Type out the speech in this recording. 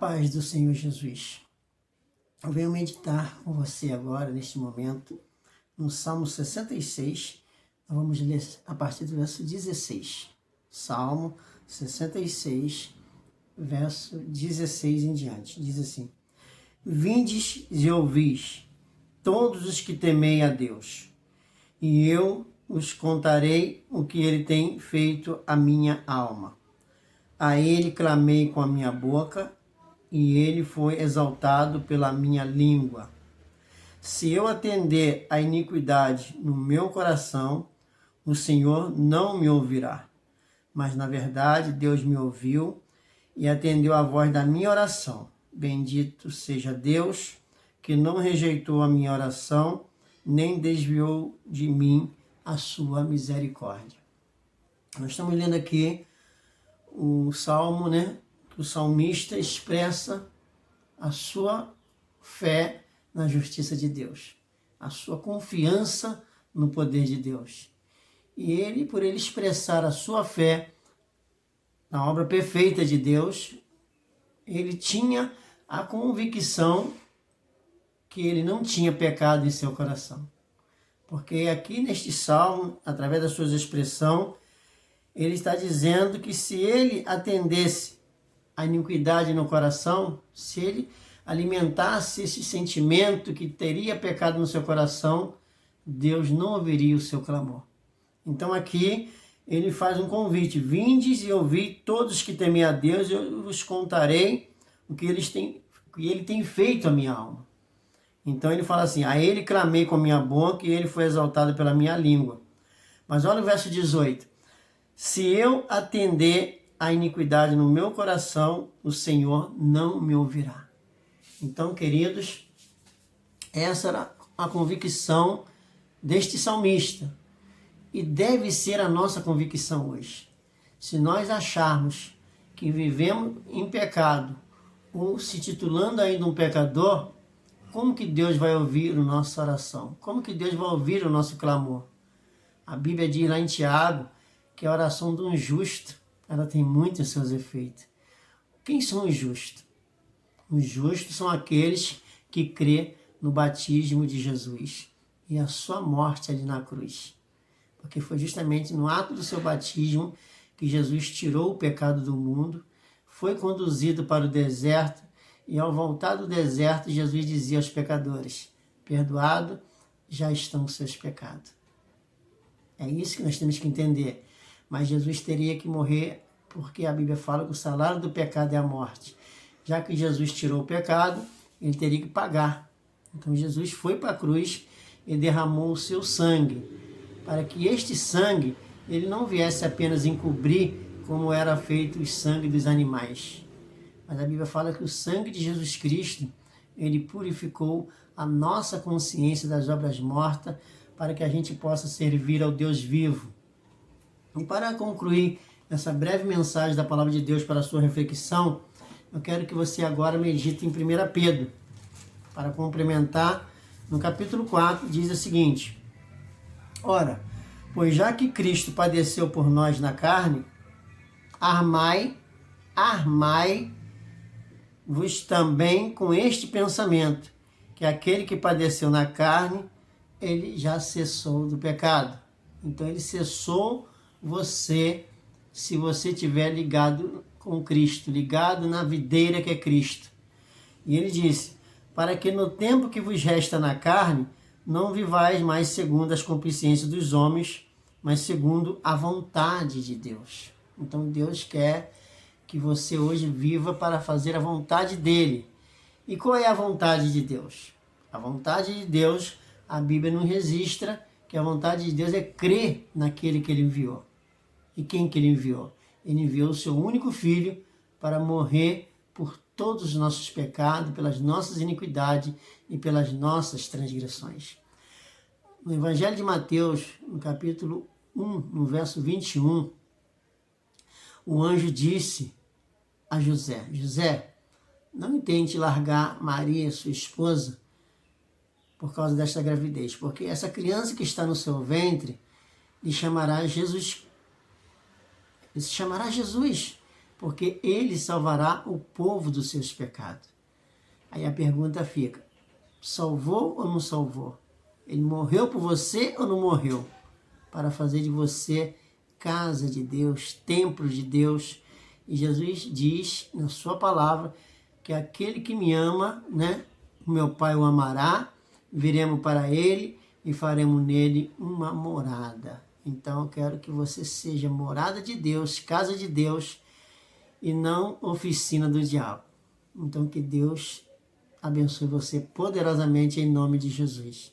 paz do Senhor Jesus. Eu venho meditar com você agora, neste momento, no Salmo 66. Nós vamos ler a partir do verso 16. Salmo 66, verso 16 em diante. Diz assim: Vindes e ouvis, todos os que temei a Deus, e eu os contarei o que ele tem feito à minha alma. A ele clamei com a minha boca, e ele foi exaltado pela minha língua. Se eu atender à iniquidade no meu coração, o Senhor não me ouvirá. Mas, na verdade, Deus me ouviu e atendeu à voz da minha oração. Bendito seja Deus, que não rejeitou a minha oração, nem desviou de mim a sua misericórdia. Nós estamos lendo aqui o Salmo, que o salmista expressa a sua fé na justiça de Deus, a sua confiança no poder de Deus. E ele, por ele expressar a sua fé na obra perfeita de Deus, ele tinha a convicção que ele não tinha pecado em seu coração. Porque aqui neste salmo, através da sua expressão, ele está dizendo que se ele atendesse a iniquidade no coração, se ele alimentasse esse sentimento que teria pecado no seu coração, Deus não ouviria o seu clamor. Então aqui ele faz um convite: vindes e ouvi todos que temem a Deus, eu vos contarei o que ele tem feito à minha alma. Então ele fala assim: a ele clamei com a minha boca e ele foi exaltado pela minha língua. Mas olha o verso 18: se eu atender a iniquidade no meu coração, o Senhor não me ouvirá. Então, queridos, essa era a convicção deste salmista. E deve ser a nossa convicção hoje. Se nós acharmos que vivemos em pecado, ou se titulando ainda um pecador, como que Deus vai ouvir a nossa oração? Como que Deus vai ouvir o nosso clamor? A Bíblia diz lá em Tiago que a oração de um justo, ela tem muitos seus efeitos. Quem são os justos? Os justos são aqueles que crê no batismo de Jesus e a sua morte ali na cruz. Porque foi justamente no ato do seu batismo que Jesus tirou o pecado do mundo, foi conduzido para o deserto, e ao voltar do deserto, Jesus dizia aos pecadores: perdoado já estão os seus pecados. É isso que nós temos que entender. Mas Jesus teria que morrer, porque a Bíblia fala que o salário do pecado é a morte. Já que Jesus tirou o pecado, ele teria que pagar. Então Jesus foi para a cruz e derramou o seu sangue, para que este sangue ele não viesse apenas encobrir como era feito o sangue dos animais. Mas a Bíblia fala que o sangue de Jesus Cristo, ele purificou a nossa consciência das obras mortas, para que a gente possa servir ao Deus vivo. E para concluir essa breve mensagem da Palavra de Deus para a sua reflexão, eu quero que você agora medite em 1 Pedro. Para complementar, no capítulo 4, diz o seguinte: ora, pois já que Cristo padeceu por nós na carne, armai-vos também com este pensamento, que aquele que padeceu na carne, ele já cessou do pecado. Então ele cessou você, se você estiver ligado com Cristo, ligado na videira que é Cristo. E ele disse: para que no tempo que vos resta na carne, não vivais mais segundo as concupiscências dos homens, mas segundo a vontade de Deus. Então Deus quer que você hoje viva para fazer a vontade dele. E qual é a vontade de Deus? A vontade de Deus, a Bíblia não registra que a vontade de Deus é crer naquele que ele enviou. E quem que ele enviou? Ele enviou o seu único filho para morrer por todos os nossos pecados, pelas nossas iniquidades e pelas nossas transgressões. No Evangelho de Mateus, no capítulo 1, no verso 21, o anjo disse a José: José, não tente largar Maria, sua esposa, por causa desta gravidez, porque essa criança que está no seu ventre lhe chamará Jesus. Ele se chamará Jesus, porque ele salvará o povo dos seus pecados. Aí a pergunta fica, salvou ou não salvou? Ele morreu por você ou não morreu? Para fazer de você casa de Deus, templo de Deus. E Jesus diz na sua palavra que aquele que me ama, né, o meu Pai o amará, viremos para ele e faremos nele uma morada. Então eu quero que você seja morada de Deus, casa de Deus e não oficina do diabo. Então que Deus abençoe você poderosamente em nome de Jesus.